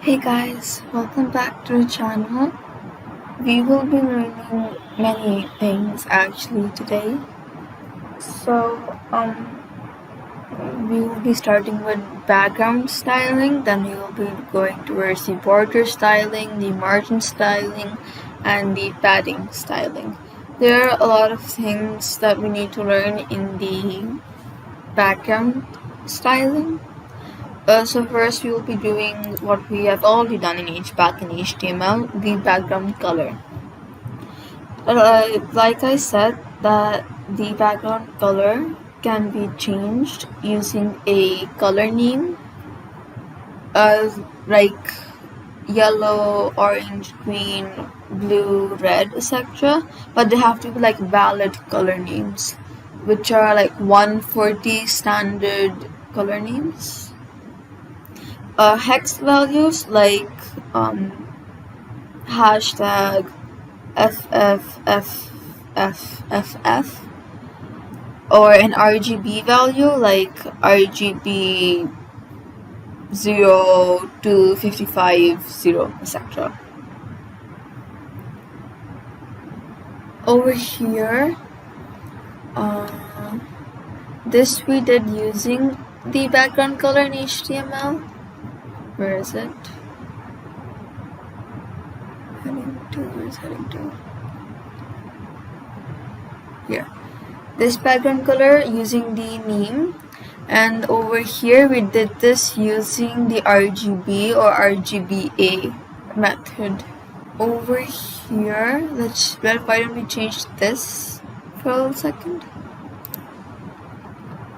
Hey guys, welcome back to the channel. We will be learning many things actually today. So, we will be starting with background styling, then we will be going towards the border styling, the margin styling, and the padding styling. There are a lot of things that we need to learn in the background styling. So first we will be doing what we have already done in HTML, the background color. Like I said, that the background color can be changed using a color name, like yellow, orange, green, blue, red, etc. But they have to be like valid color names, which are like 140 standard color names. Hex values like hashtag FFFFFF, or an RGB value like RGB 0 to 55 0, etc. Over here, this we did using the background color in HTML. Where is it? Where's heading to? Here. This background color using the name, and over here we did this using the RGB or RGBA method. Over here, why don't we change this for a second?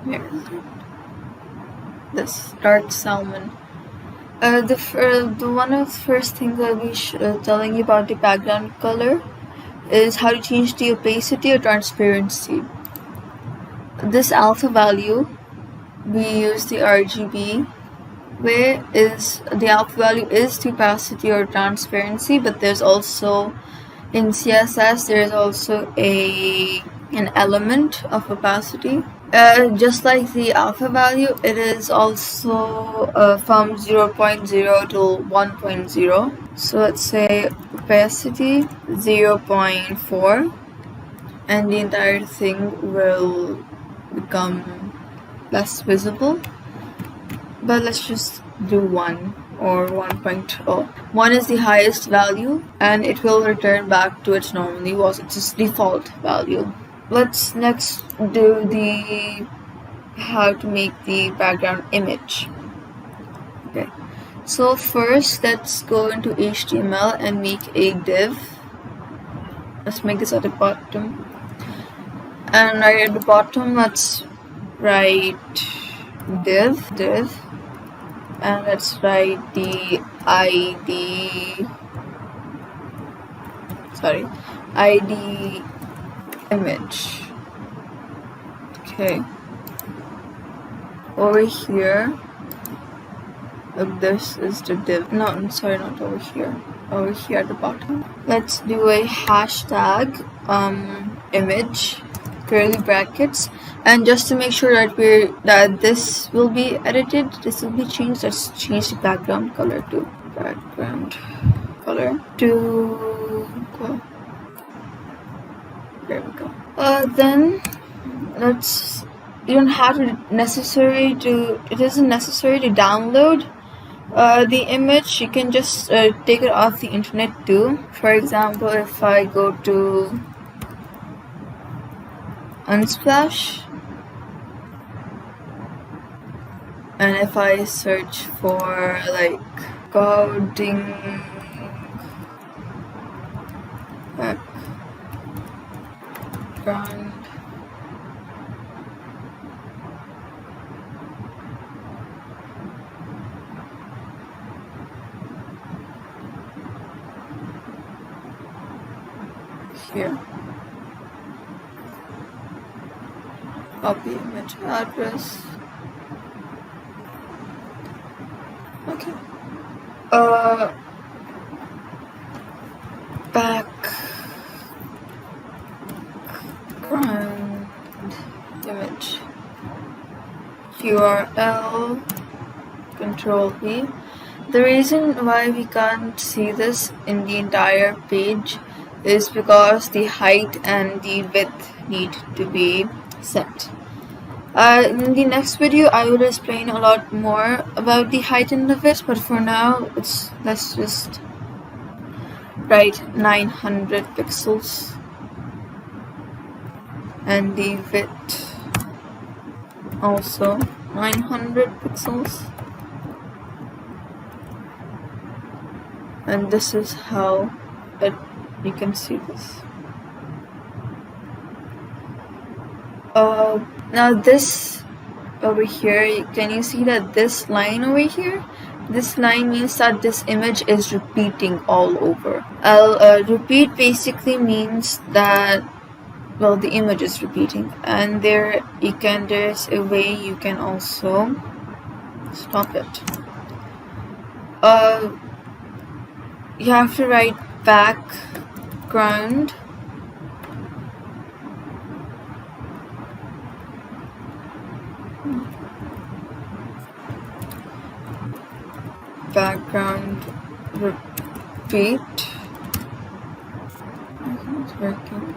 Here is it. This dark salmon. One of the first things I'll be telling you about the background color is how to change the opacity or transparency. This alpha value, we use the RGB, where is the alpha value is to opacity or transparency, but there's also in CSS there is also an element of opacity. Just like the alpha value, it is also from 0.0 to 1.0. So let's say opacity 0.4, and the entire thing will become less visible. But let's just do 1 or 1.0. 1 is the highest value, and it will return back to its normally was its default value. Let's next do how to make the background image. Okay, so first let's go into HTML and make a div. Let's make this at the bottom, and right at the bottom let's write div, and let's write the ID image. Okay, over here, this is the div. No, I'm sorry, not over here. Over here at the bottom, let's do a hashtag image curly brackets, and just to make sure that this will be edited, this will be changed. Let's change the background color to there we go. Then it isn't necessary to download the image. You can just take it off the internet too. For example, if I go to Unsplash, and if I search for like coding background, here, copy image address. Okay. Background image URL, Control V. The reason why we can't see this in the entire page is because the height and the width need to be set. In the next video, I will explain a lot more about the height and the width, but for now, let's just write 900 pixels and the width also 900 pixels, and this is how you can see this. Now this over here, can you see that this line over here? This line means that this image is repeating all over. Repeat basically means that, well, the image is repeating, and there's a way you can also stop it. You have to write background repeat. It's working.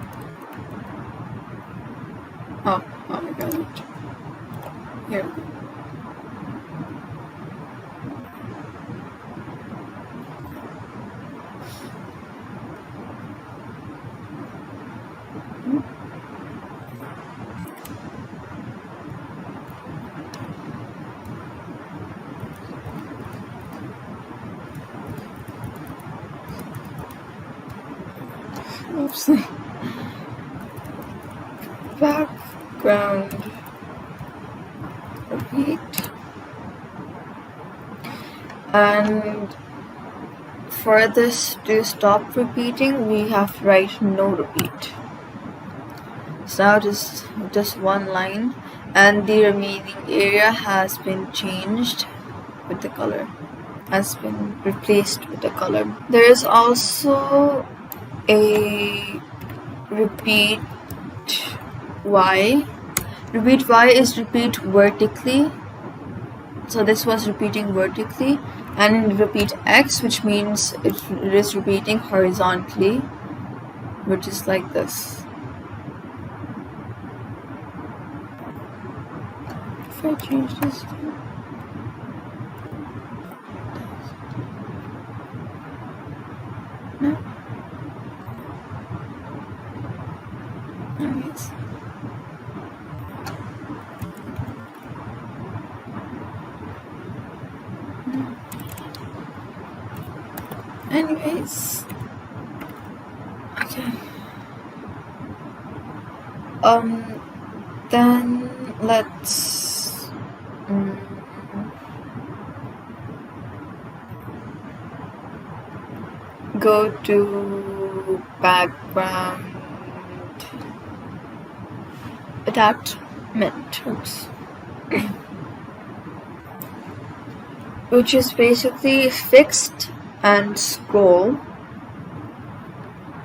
Oh, I got it. Here. Oops. Background repeat, and for this to stop repeating, we have to write no repeat. So now just one line, and the remaining area has been changed with the color, has been replaced with the color. There is also a repeat Y. Repeat Y is repeat vertically. So this was repeating vertically, and repeat X, which means it is repeating horizontally, which is like this. If I change this to no. Anyways, okay. Then let's go to background attachment. Oops. Which is basically fixed and scroll.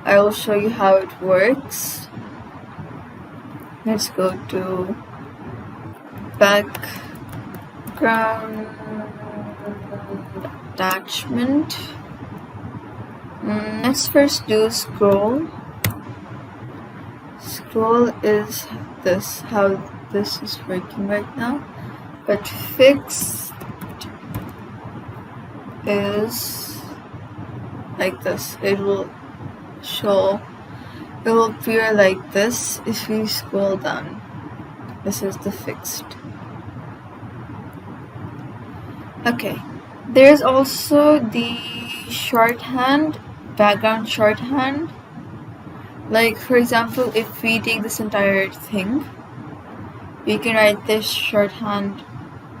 I will show you how it works. Let's go to background attachment. Let's first do scroll. Scroll is this, how this is working right now, but fixed is like this. It will appear like this if we scroll down. This is the fixed. Okay, there's also the shorthand, background shorthand. Like, for example, if we take this entire thing, we can write this shorthand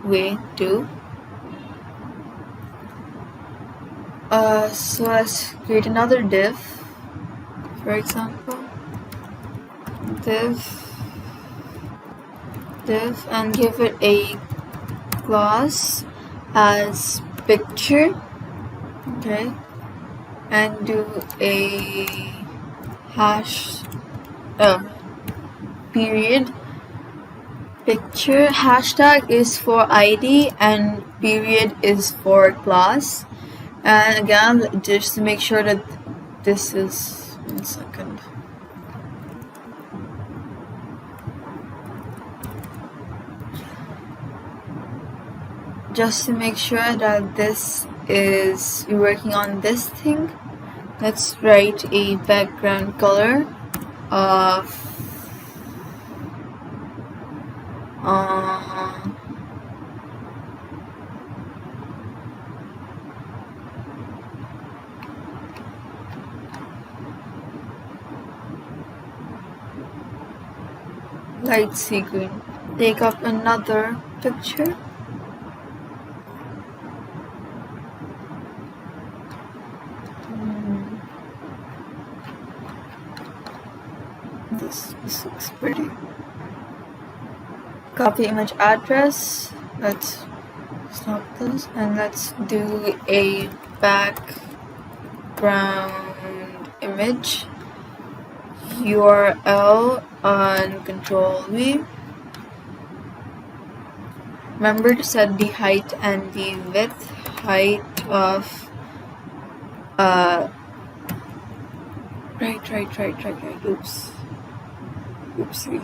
way too. So let's create another div, for example, div, and give it a class as picture, okay, and do a hash period Picture hashtag is for ID and period is for class. And again, just to make sure that this is 1 second. Just to make sure that this is you're working on this thing, let's write a background color of light sea green. Take up another picture. This looks pretty. Copy image address. Let's stop this and let's do a background image URL on Control V. Remember to set the height and the width. Height of right. Oopsie.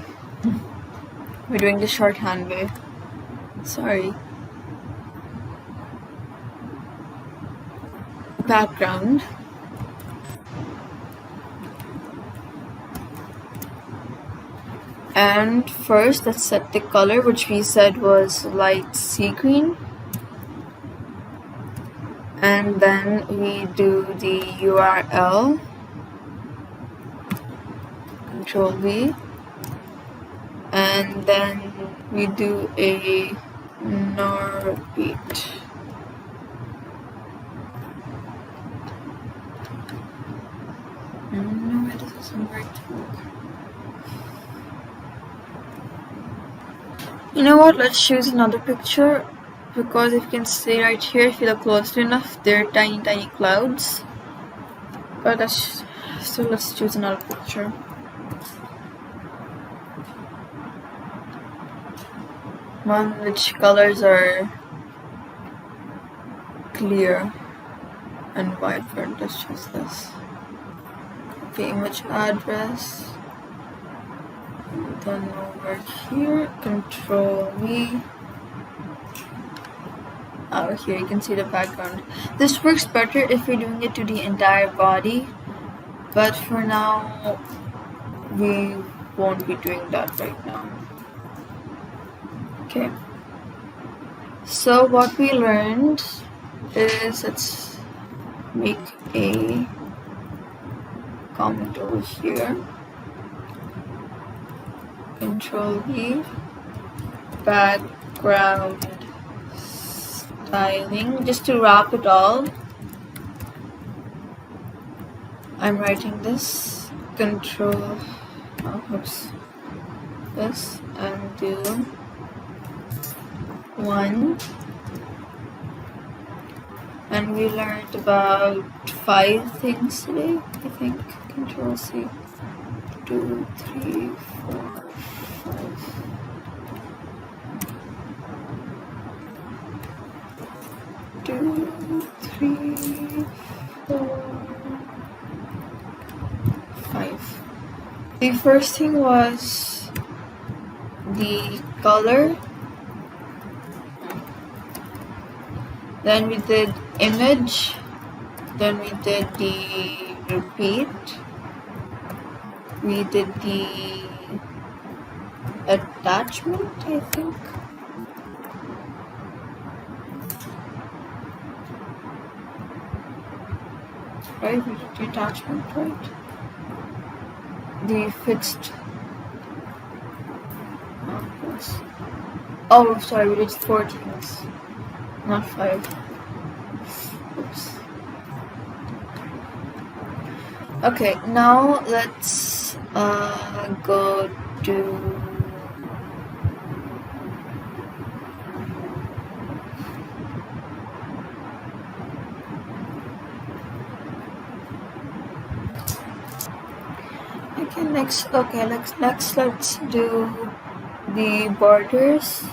We're doing the shorthand way. Sorry. Background. And first, let's set the color, which we said was light sea green. And then we do the URL. Control V. And then we do a no repeat. No, it doesn't work. You know what? Let's choose another picture because if you can see right here, if you look closely enough, they're tiny clouds. But let's choose another picture. One which colors are clear and vibrant. Let's choose this. Copy image address. And then over here, Control V. Out here you can see the background. This works better if you're doing it to the entire body, but for now we won't be doing that right now. Okay, so what we learned is, let's make a comment over here. Control V, background styling, just to wrap it all. I'm writing this, control, this, and do 1. And we learned about 5 things today, I think. Control C, 2, 3, 4, 5. Two, 3, 4, 5. The first thing was the color. Then we did image. Then we did the repeat. We did the attachment, I think. Right, we did the attachment, right? The fixed. Oh, sorry, we did 4 things, not 5. Oops. Okay, now let's go to next let's do the borders,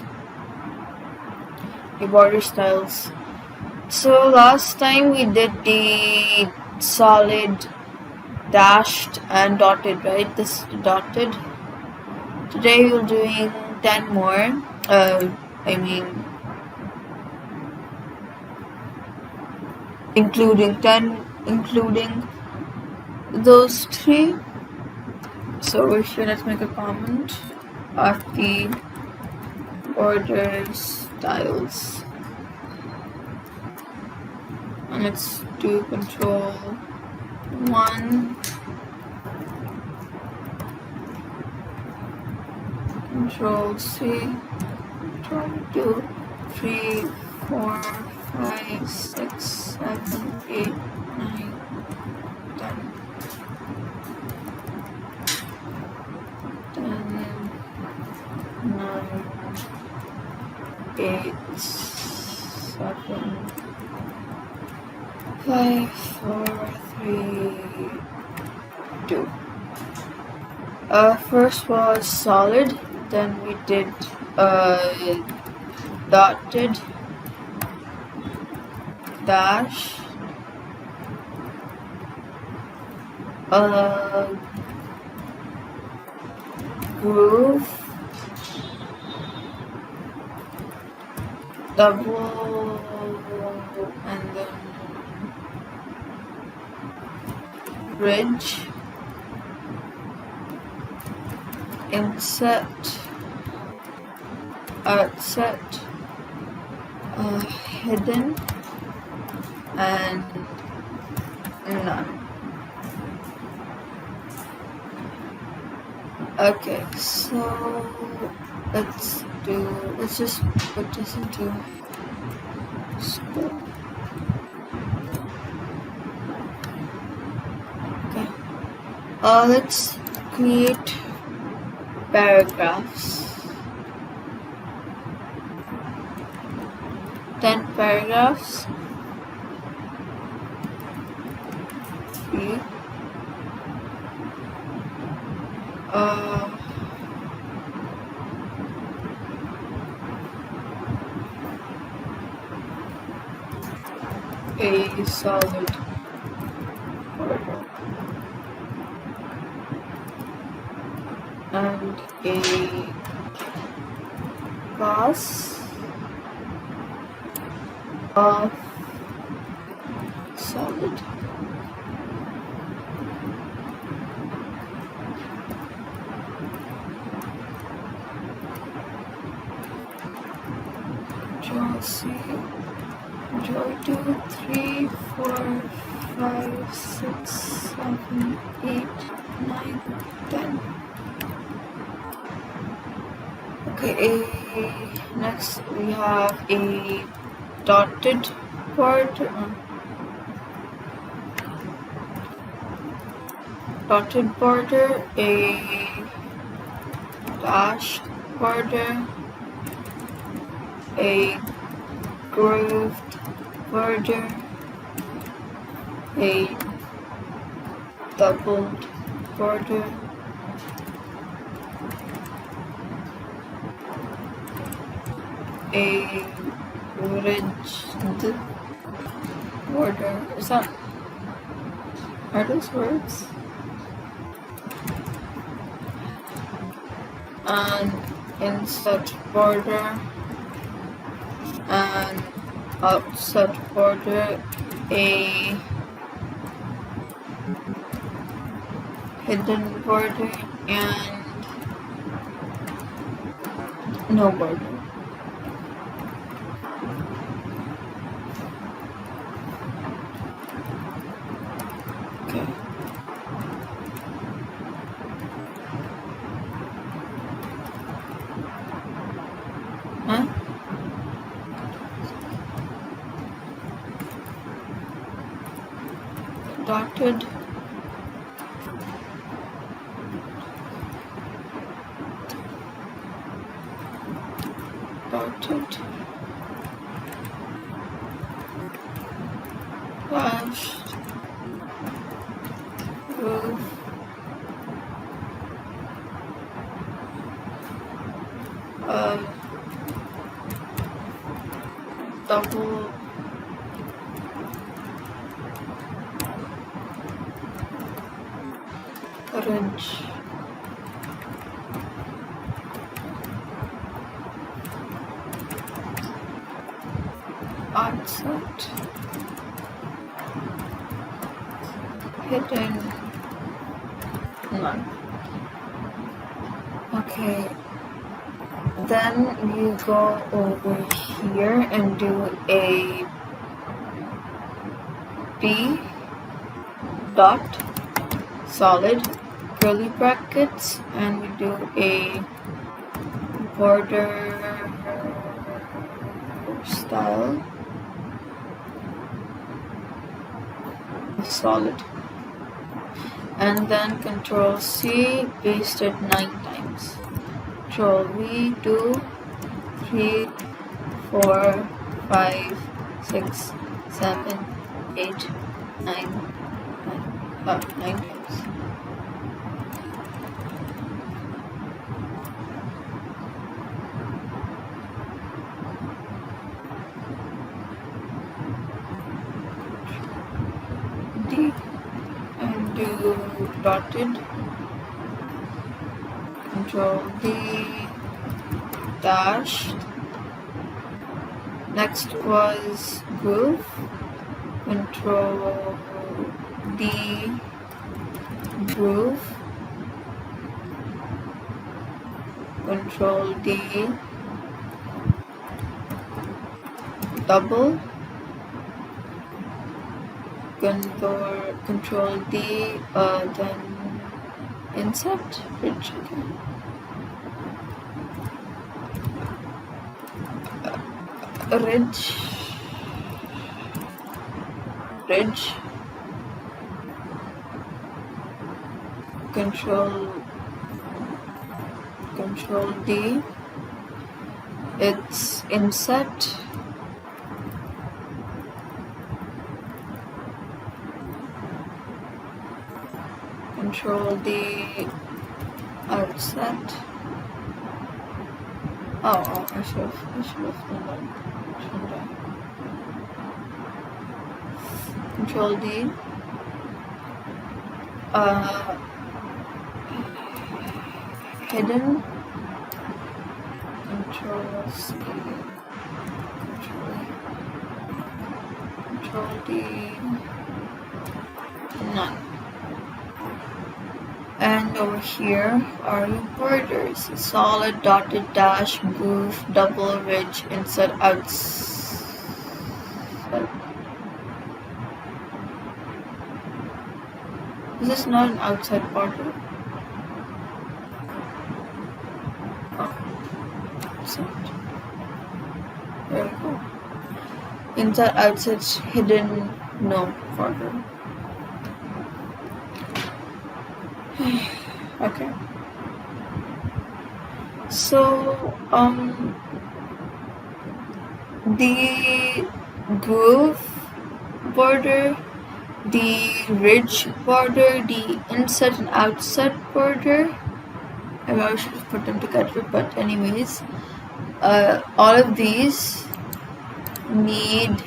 the border styles. So last time we did the solid, dashed and dotted, right? This dotted. Today we're doing 10 more. I mean, including those three. So over here, let's make a comment of the border styles. And let's do control 1, control C, control 2, 3, 4, 5, 6, 7, 8, 9, 10. 9, 8, 7, 5, 4, 3, 2. First was solid, then we did dotted, dash, groove, double, and then bridge, inset, outset, hidden, and none. Okay, so let's just put this into school. Okay. Let's create paragraphs. 10 paragraphs. 3. A solid border and a class of solid. Control C, Control 2, 3, 4, 5, 6, 7, 8, 9, 10. Okay, next we have a dotted border. Dotted border, a dashed border, a grooved border, a doubled border, a ridged border. Are those words? An inset border, an outset border, a hidden border, and no border. Okay. Huh? Dotted. Dotted. Dashed. Groove. double ridge. Offset hidden none. Okay, then you go over here and do a b dot solid curly brackets, and we do a border style solid, and then Control C, paste it 9 times. Control V, 2, 3, 4, 5, 6, 7, 8, 9 times. D, and do dotted. Control D, dash. Next was groove. Control D, groove. Control D, double. Control D, then insert ridge again. Ridge. Control D, it's inset. Control D, outset. Oh, I should have done that, shouldn't I? Control D, hidden. Control C, Control D, none. And over here are your borders: solid, dotted, dash, groove, double, ridge, insert, outside. This is not an outside border. Oh, outside. There we go. Inside, outside, hidden, no border. Okay. So the groove border, the ridge border, the inset and outset border, I probably should have put them together, but anyways, all of these need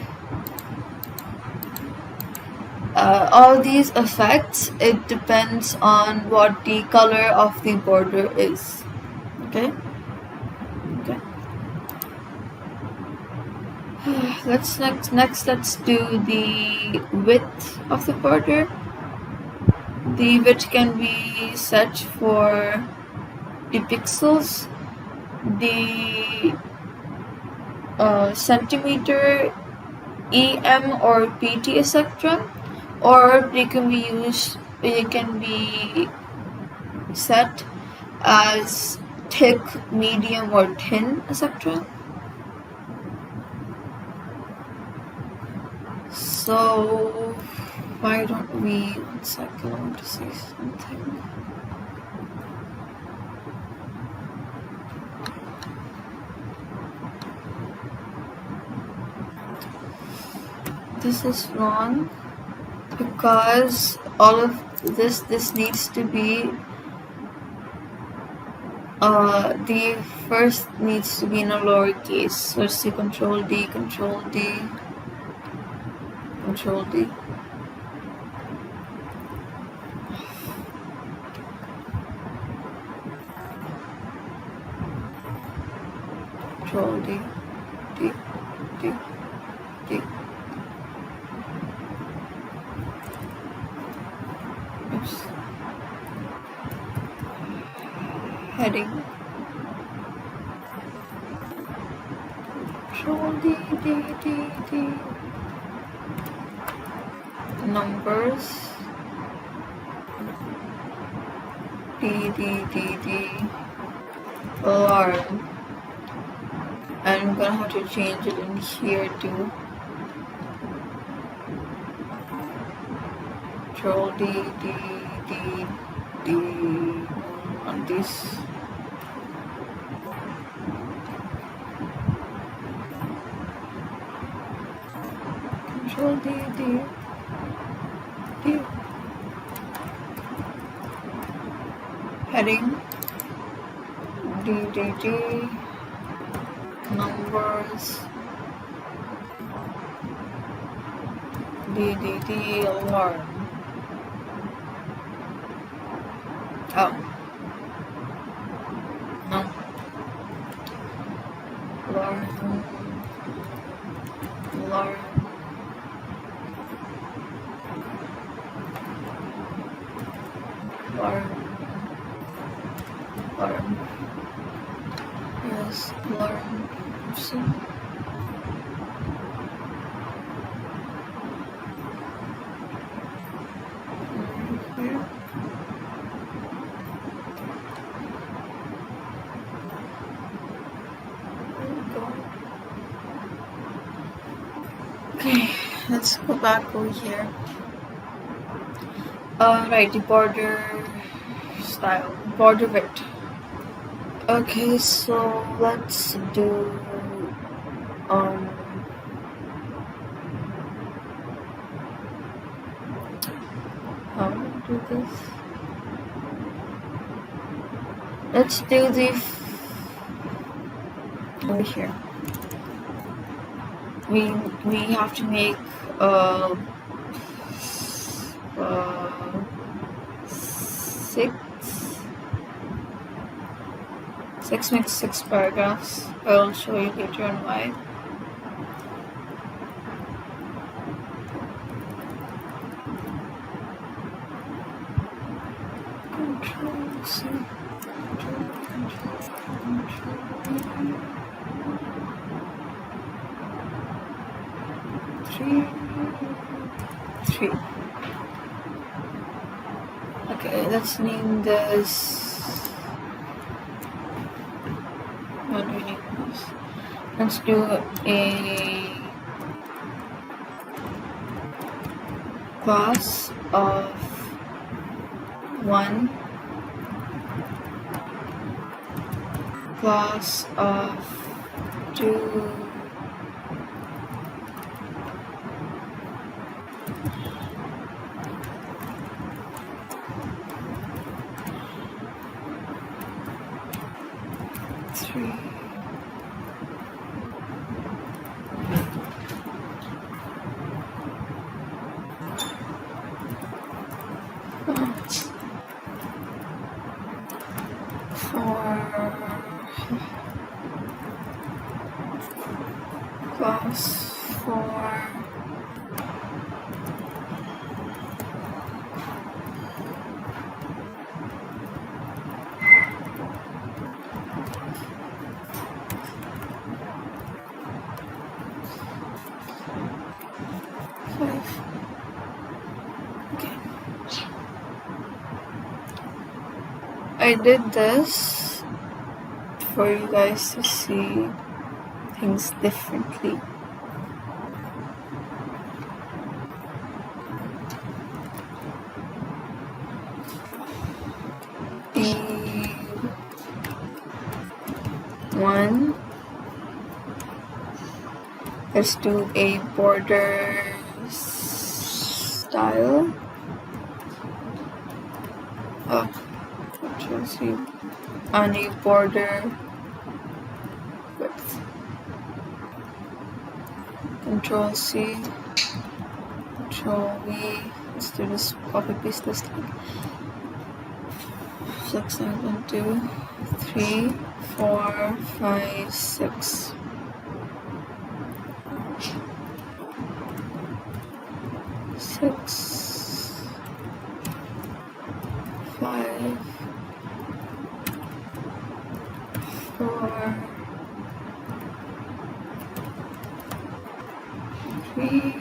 all these effects. It depends on what the color of the border is. Okay. Let's do the width of the border. The width can be set for the pixels, the centimeter, EM or PT, etc. Or they can be used. It can be set as thick, medium, or thin, etc. So why don't we? 1 second. I want to say something. This is wrong, because all of this needs to be The first needs to be in a lowercase. So let's say Control D, Control D, Control D. Control D, D, D, D. Oops. Heading. Control D, D, D, D. Numbers. D, D, D, D. Alarm. And I'm gonna have to change it in here too. Control D, D, D, D on this. Control D, D, D. Heading. D, D, D. Numbers. D, D, D. Alarm. Oh. No. Alarm. Alarm. Alarm. Alarm. Yes, alarm. So. Here. Okay, let's go back over here. Right, the border style, border width. Okay, so let's do how do this? Let's do the over here. We have to make six makes 6 paragraphs. I'll show you later on why. Control C, Control, 3. Okay, let's name this. What do we name this? Let's do a class of 1, class of 2, class 4, okay. I did this for you guys to see things differently. One. Let's do a border style. Oh, Control-C, any border width. Control-C, Control-V. Let's do this, copy paste this thing. 6, 7, 2, 3, 4, 5, 6. 6, 5, 4, 3,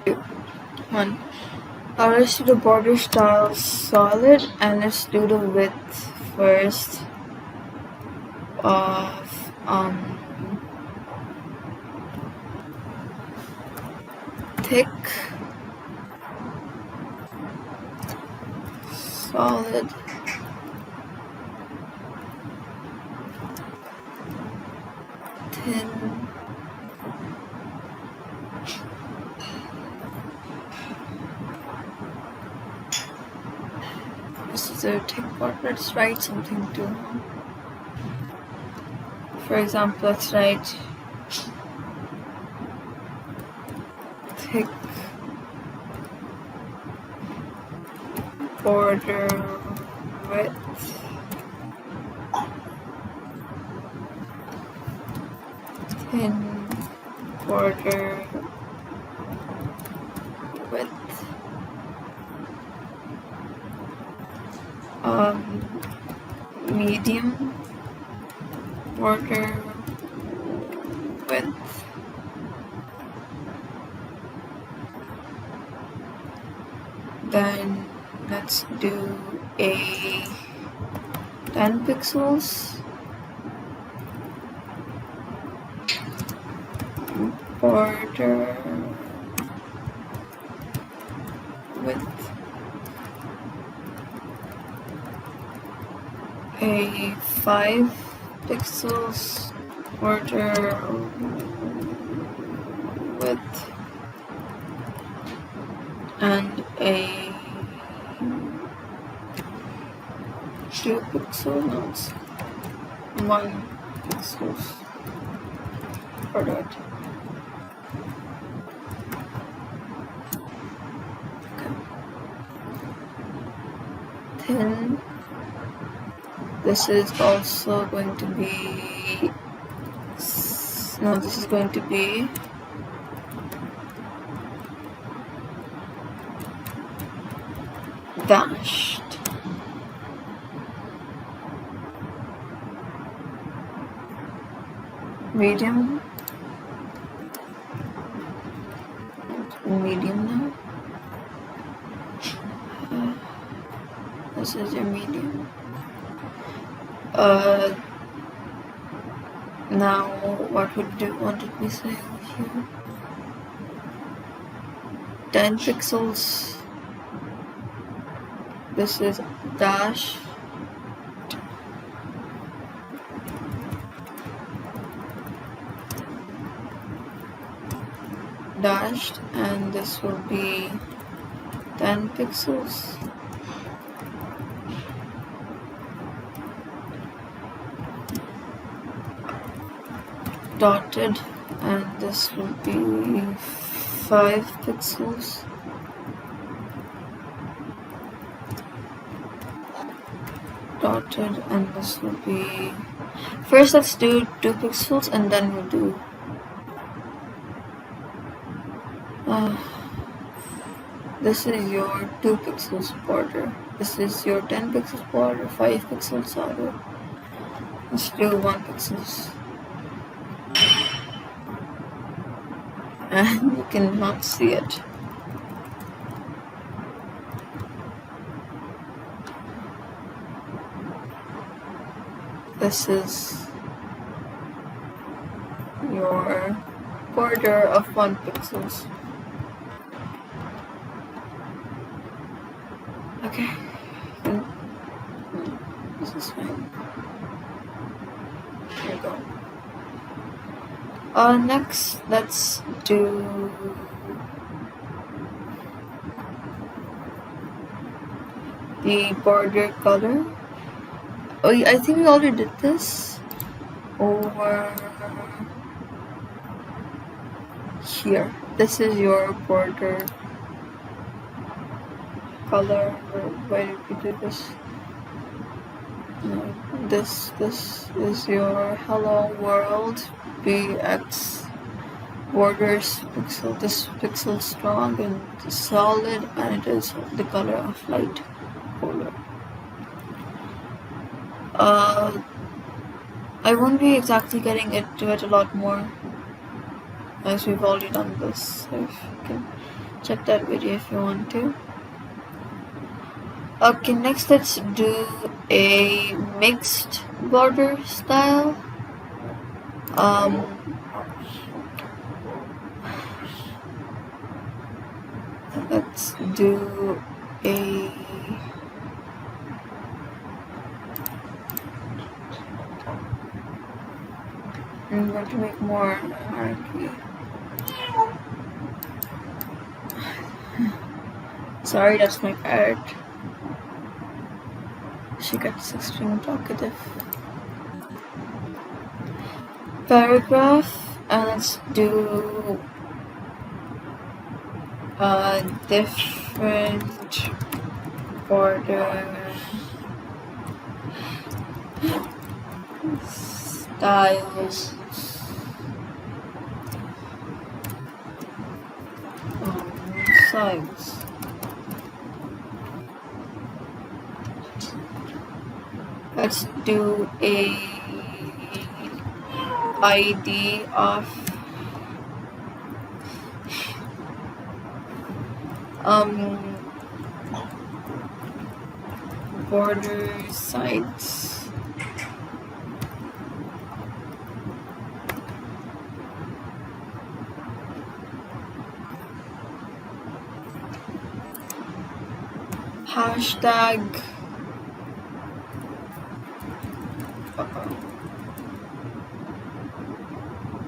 2, 1. Now let's do the border style solid, and let's do the width first of thick, solid, thin, this is a thick part. Let's write something too. For example, let's write thick border width, thin border width, medium border width, then let's do a 10 pixels border width, a 5 pixels border width, and a 2 pixel, no, it's 1 pixels border width. Thin. This is also going to be, no, this is going to be dashed. Medium. Medium now. This is your medium. Now what would you want it to be saying here? 10 pixels. This is dash. Dashed, and this will be 10 pixels. Dotted, and this will be 5 pixels. Dotted, and this will be, first let's do 2 pixels and then we'll do this is your 2 pixels border. This is your 10 pixels border, 5 pixels border. Let's do 1 pixels. And you cannot see it. This is your border of 1 pixels. Okay, this is fine. There we go. Next, let's do the border color. Oh, I think we already did this over here. This is your border color. Why did we do this? No, this is your hello world bx borders pixel. This pixel strong and solid, and it is the color of light polar. I won't be exactly getting into it a lot more, as we've already done this, so if you can check that video if you want to. Okay, next let's do a mixed border style. Let's do a I'm going to make more hierarchy. Sorry, that's my parrot. She gets extremely talkative. Paragraph, and let's do a different border styles. Sides. Let's do a ID of border sides. Hashtag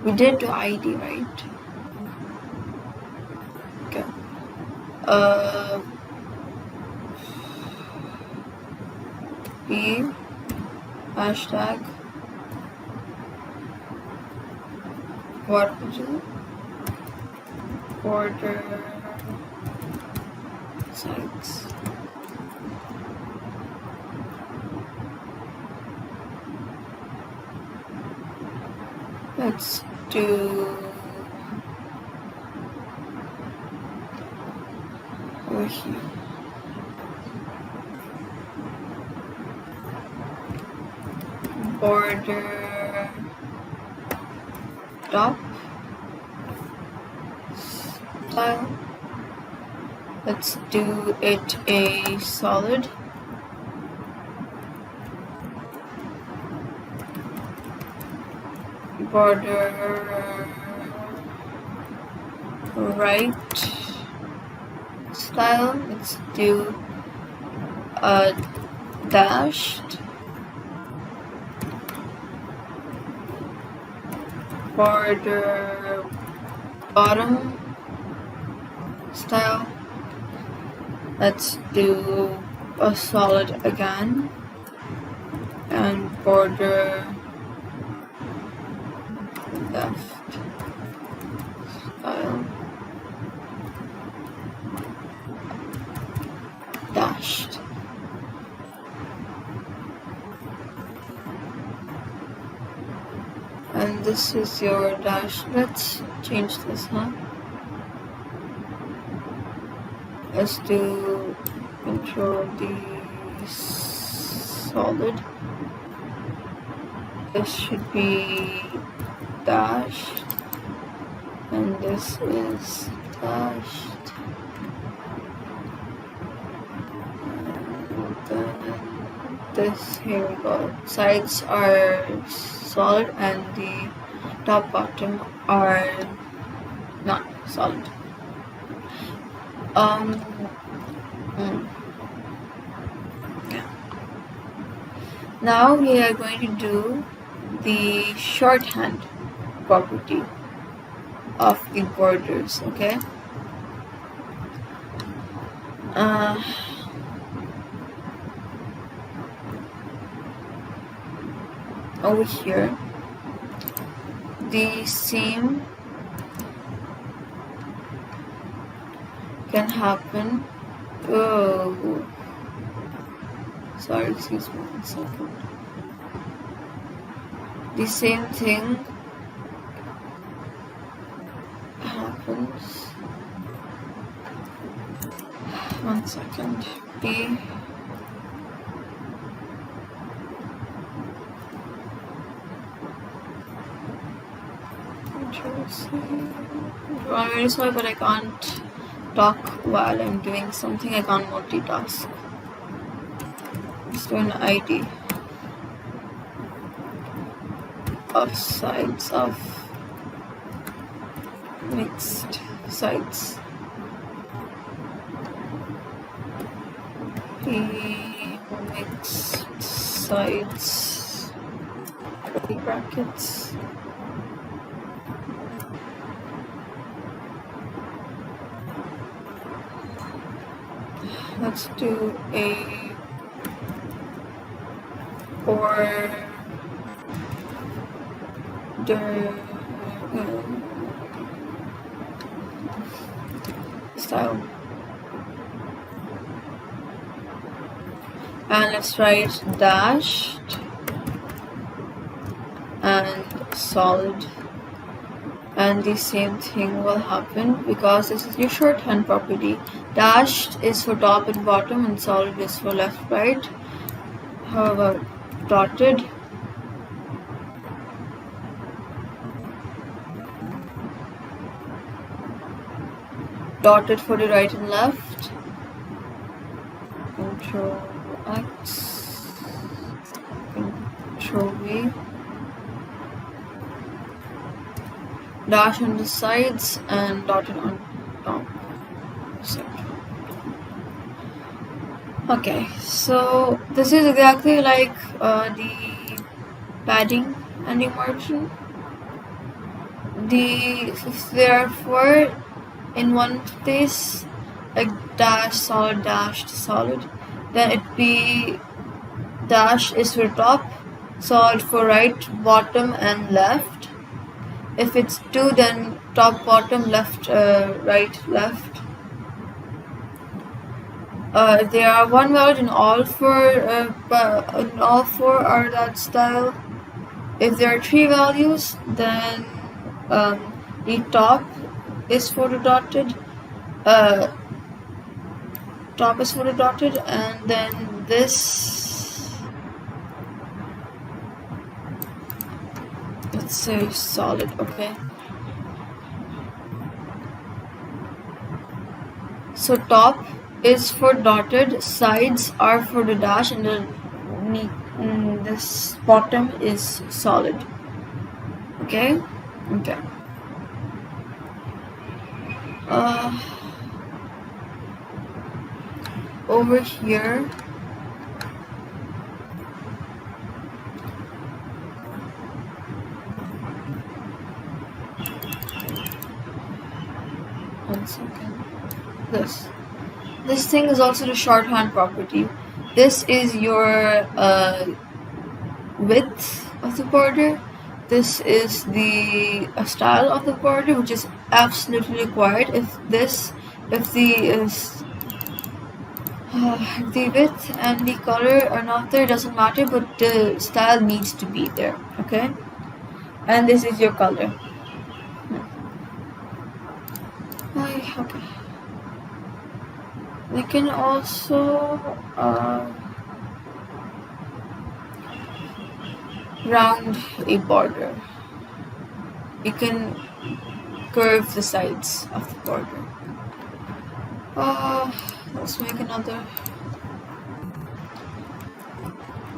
we did do ID, right? Okay. B hashtag what would you border sites. Let's do over here. Border top style. Let's do it a solid. Border right style. Let's do a dashed. Border bottom style. Let's do a solid again, and border left style dashed. And this is your dash. Let's change this, huh? Let's do control D solid. This should be dashed, and this is dashed, and then this, here we go. Sides are solid and the top bottom are not solid. Yeah. Now we are going to do the shorthand property of the borders, okay? over here, the same can happen. Oh, sorry, excuse me 1 second. The same thing happens. 1 second. B. Control C. I'm really sorry, but I can't talk while I'm doing something. I can't multitask. Let's do an ID of sides of mixed sides. The mixed sides, the brackets. Let's do a order style. And let's write dashed and solid, and the same thing will happen because this is your shorthand property. Dashed is for top and bottom and solid is for left, right. However, dotted for the right and left. Control X, Control V, dash on the sides and dotted on top. Okay, so this is exactly like the padding and the margin. If there are 4 in one place, like dash, solid, dashed, solid, then it be dash is for top, solid for right, bottom and left. If it's 2, then top, bottom, left, right, left. There are 1 valid in all 4 are that style. If there are 3 values, then the top is photo dotted, and then this, let's say solid. Okay, so top is for dotted, sides are for the dash, and this bottom is solid. Okay. Over here, one second. This thing is also the shorthand property. This is your width of the border. This is the style of the border, which is absolutely required. If the width and the color are not there, it doesn't matter, but the style needs to be there. Okay, and this is your color. Okay. We can also round a border. You can curve the sides of the border. Let's make another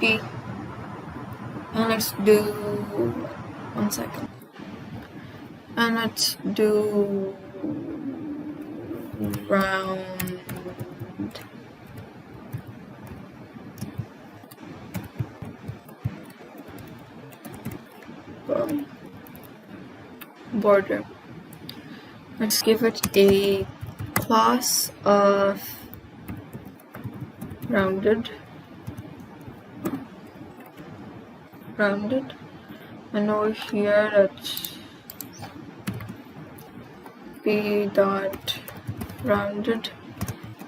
P, and let's do 1 second, and let's do round border. Let's give it a class of rounded rounded, and over here that's p dot rounded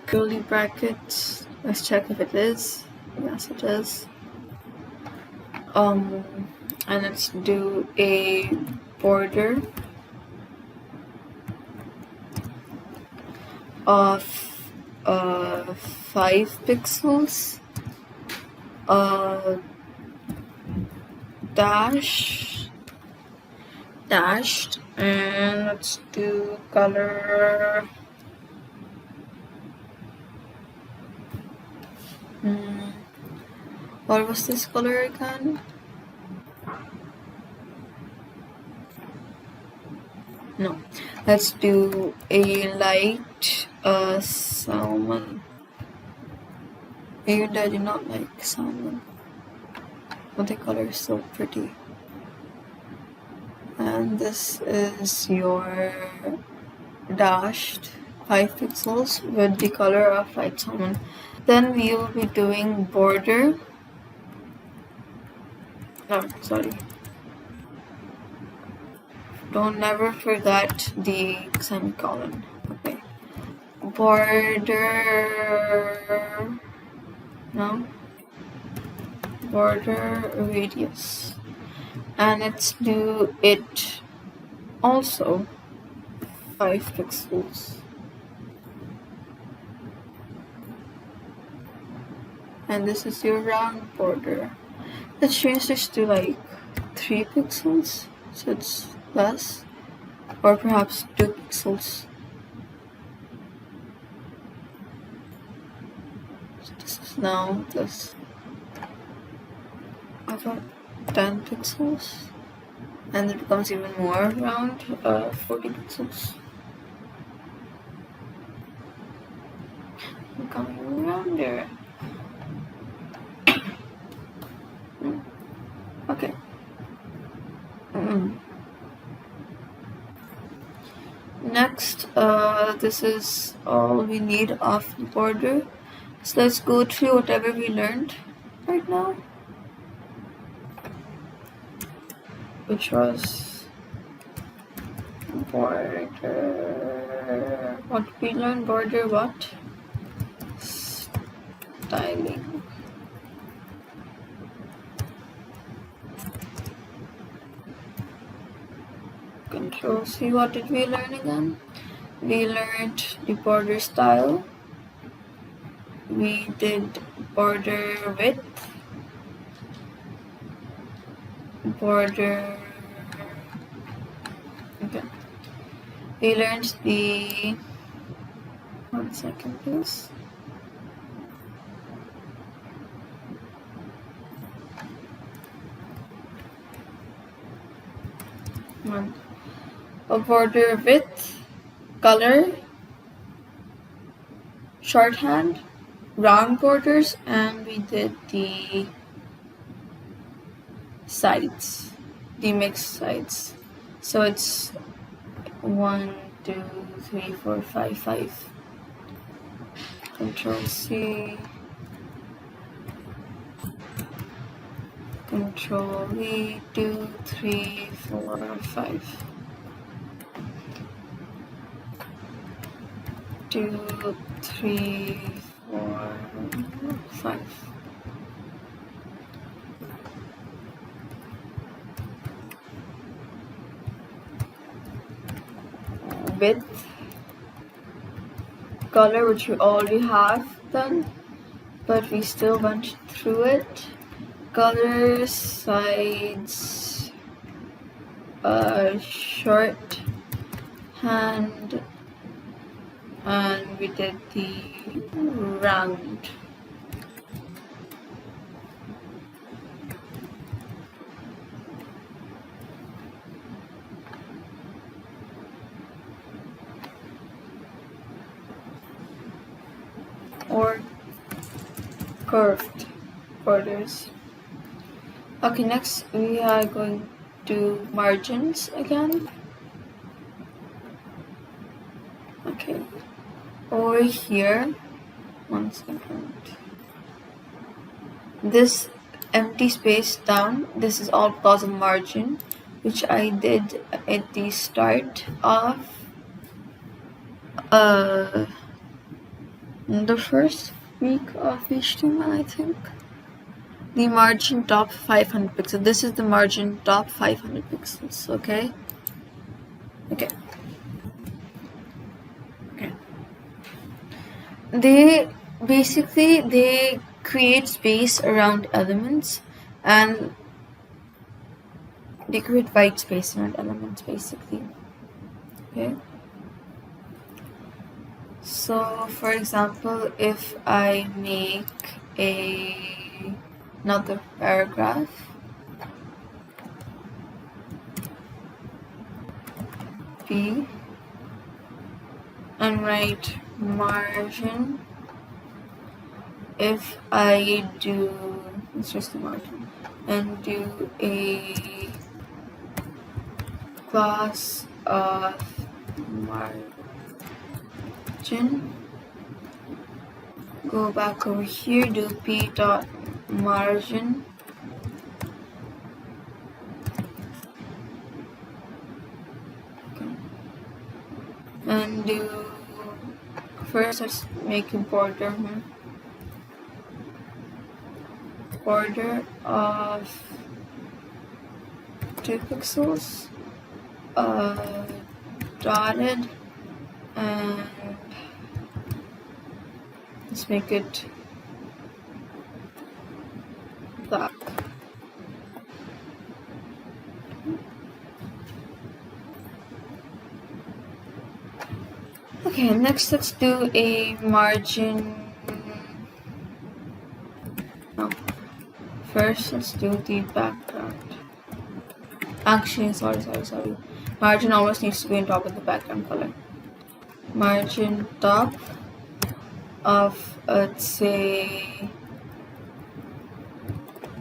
curly brackets. Let's check if it is. Yes, it is. And let's do a border of 5 pixels, dashed, and let's do color. What was this color again? No, let's do a light salmon. Even though I do not like salmon, but the color is so pretty. And this is your dashed 5 pixels with the color of light salmon. Then we will be doing border. No, sorry. Don't never forget the semicolon. Okay. Border. No. Border radius. And let's do it also 5 pixels. And this is your round border. Let's change this to like 3 pixels, so it's less, or perhaps 2 pixels. So this is now this about 10 pixels, and it becomes even more round, 40 pixels. Becoming rounder. Okay. Next, this is all we need of the border. So let's go through whatever we learned right now, which was border. What we learned? Border what? Styling. Control C. What did we learn again? We learned the border style. We did border width, border. Okay. We learned the. 1 second, please. A border width, color, shorthand, round borders, and we did the sides, the mixed sides. So it's 1, 2, 3, 4, 5, 5. Control C. Control V, 2, 3, 4, 5. 2, 3, 4, 5. Width, color, which we already have done, but we still went through it. Colors, sides, short hand, and we did the round. Or curved borders. Okay, next we are going to margins again. Okay, over here, 1 second. This empty space down. This is all because of margin, which I did at the start of the first week of HTML, I think. The margin top 500 pixels. This is the margin top 500 pixels. Okay. They create space around elements, and they create white space around elements basically. Okay. So for example, if I make another paragraph, B, and write margin, if I do, it's just the margin, and do a class of margin, go back over here, do p dot margin, and do, first let's make a border of 2 pixels, dotted, and let's make it black. Okay, next let's do a margin. First, let's do the background. Actually, sorry. Margin always needs to be on top of the background color. Margin top of, let's say,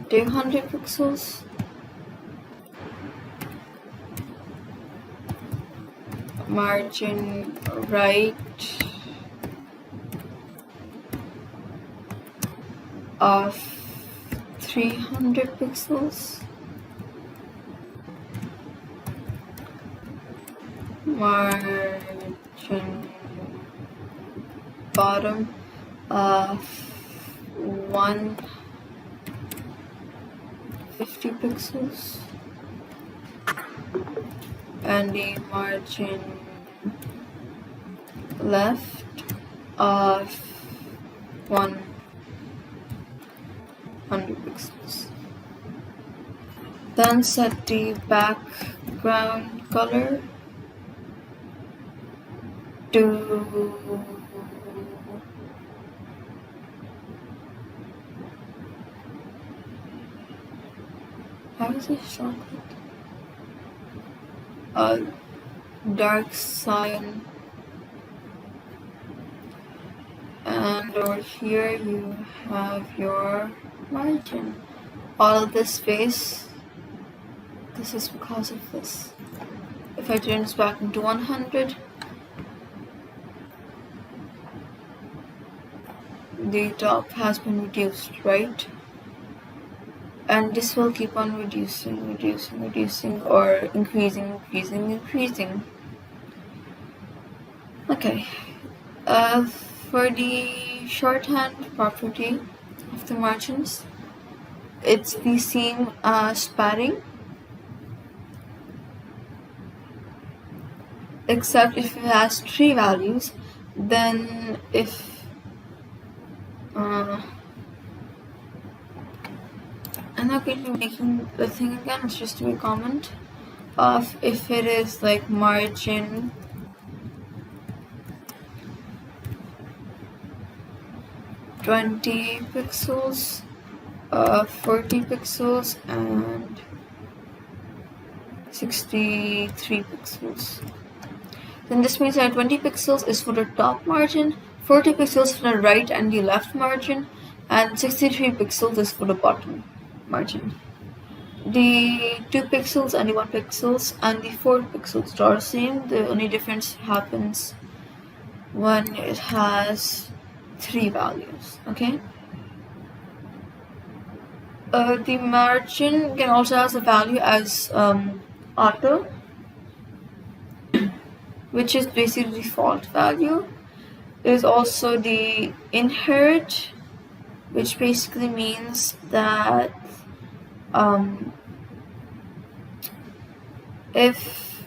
200 pixels. Margin right of 300 pixels. Margin bottom of 150 pixels, and the margin left of 100 pixels. Then set the background color to how is this chocolate? Dark cyan, and over here you have your margin. All of this space, this is because of this. If I turn this back into 100, the top has been reduced, right? And this will keep on reducing, or increasing. Okay. For the shorthand property of the margins, it's the same as padding, except if it has 3 values, then if I'm not going to be making the thing again, it's just a comment of if it is like margin (20 pixels, 40 pixels, and 63 pixels. Then this means that 20 pixels is for the top margin, 40 pixels for the right and the left margin, and 63 pixels is for the bottom margin. The 2 pixels and the 1 pixels and the 4 pixels are the same. The only difference happens when it has 3 values. Okay. The margin can also has a value as auto, which is basically default value. There's also the inherit, which basically means that if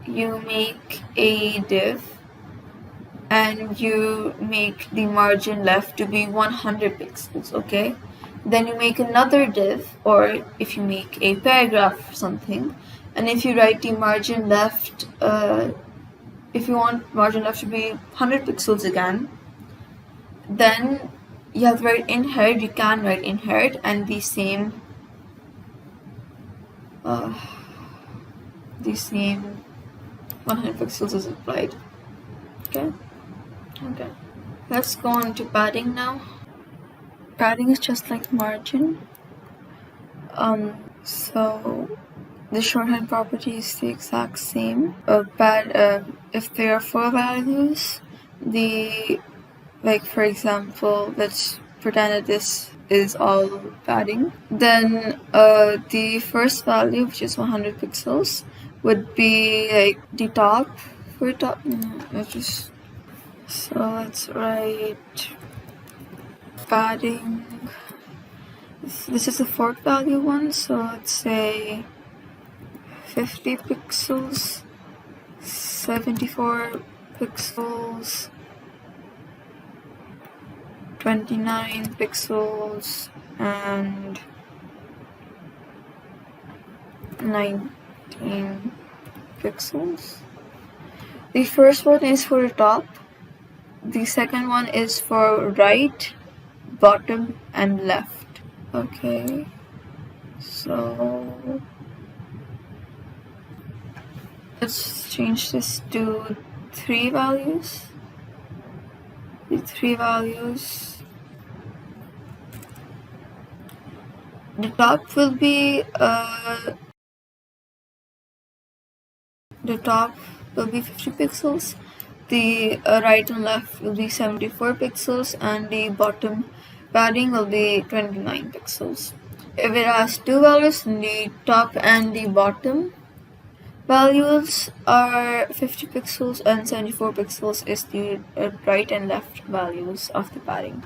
you make a div and you make the margin left to be 100 pixels, okay? Then you make another div, or if you make a paragraph or something, and if you write the margin left, if you want margin left to be 100 pixels again, then you have to write inherit, you can write inherit, and the same 100 pixels is applied. Okay. Let's go on to padding now. Padding is just like margin. So the shorthand property is the exact same. If there are 4 values, for example, let's pretend that this is all padding. Then the first value, which is 100 pixels, would be like the top for top. So let's write padding. This is the 4th value one, so let's say 50 pixels, 74 pixels, 29 pixels, and 19 pixels. The first one is for the top. The second one is for right, bottom, and left. Okay, so let's change this to 3 values. The 3 values. The top will be 50 pixels. The right and left will be 74 pixels, and the bottom padding will be 29 pixels. If it has 2 values, then the top and the bottom values are 50 pixels, and 74 pixels is the right and left values of the padding.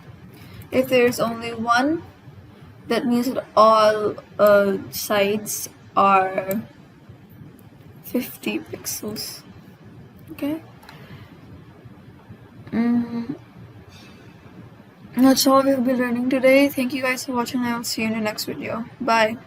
If there's only one, that means that all sides are 50 pixels. Okay. That's all we'll be learning today. Thank you guys for watching. I will see you in the next video. Bye.